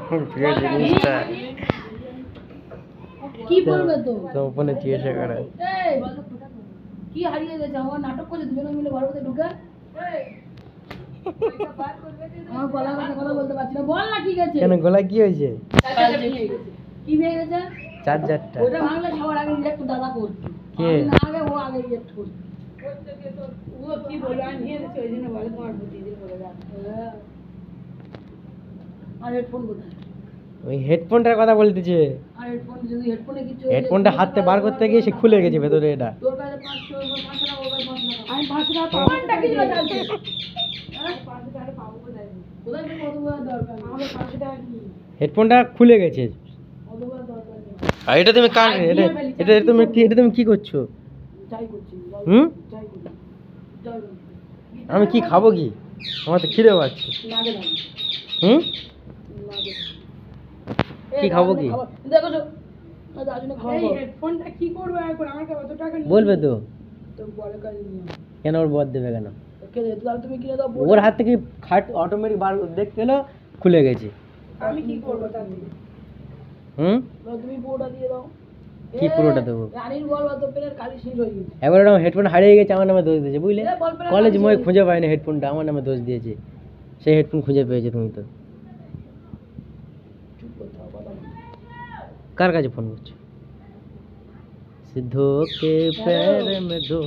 প্রিয় জিনিসটা কি বলবে তো তো ওপেনে জিজ্ঞাসা করে এই কি হারিয়ে গেছে আমার নাটক করছে দুজনে মিলে ঘরের মধ্যে ঢুকে আমার গলা কথা বলতে পারছি না বল না কি গেছে কেন গলায় কি হয়েছে? কি ভেঙে গেছে চার্জারটা। ওটা ভাঙলে সবার আগে রিজেক্ট দাদা করছে কে? আমি না আগে ও আগে রিজেক্ট করছে ও কি বলে আমি নিয়ে এসেছি ওই জন্য বলে তোমার বুদ্ধি দিয়ে বলে যাচ্ছে আর হেডফোন কোথায় ওই হেডফোনটার কথা বলতেছে। আর হেডফোন যদি হেডফোনে কিছু হেডফোনটা হাতে বার করতে গিয়ে সে খুলে গেছে ভেতরে এটা। তোর কাছে 500 টাকা ওর কাছে 500 টাকা আমি 500 টাকা কোনটা কি জন্য চাইছিস হ্যাঁ 500 টাকা পাবো কোথায় কোথায় কি কত বড় দরকার আমাদের 500 টাকা কি হেডফোনটা খুলে গেছে। কত বড় দরকার নেই আর এটা তুমি কার এটা তুমি কি করছো? যাই করছি হুম? যাই করছি যাই করছি আমি কি খাবো কি? আমার তো খিদে পাচ্ছে। লাগে না হুম? লাগে কি খাবো কি? দেখো তো আজ আজনে খাবো এই হেডফোনটা কি করবে এখন আমার কাছে কত টাকা নেই বলবে তো। তো বলে কাজ নিয়ে কেন ওর বদ দেবে কেন? কে দে তাহলে তুমি কিনে দাও ওর হাত থেকে খাট অটোমেটিক বার দেখতে এলো খুলে গেছে। আমি কি করব তাহলে হুম? তুমি পুরোটা দিয়ে দাও কি পুরোটা দেবো? রানীর বল অত পেনের কালি শেষ হয়ে গেছে এবার আমার হেডফোন হারিয়ে গেছে আমার নামে দোষ দিয়েছে বুঝলে? এ বল পেনের কলেজ কালি মই শেষ। খুঁজে পাইনি হেডফোনটা আমার নামে দোষ দিয়েছে। সেই হেডফোন খুঁজে পেয়েছে তুমি তো। চুপ করতে হবে কথা বলো। কার কাছে ফোন করছো? সিদ্ধো কে প্যার মে ধো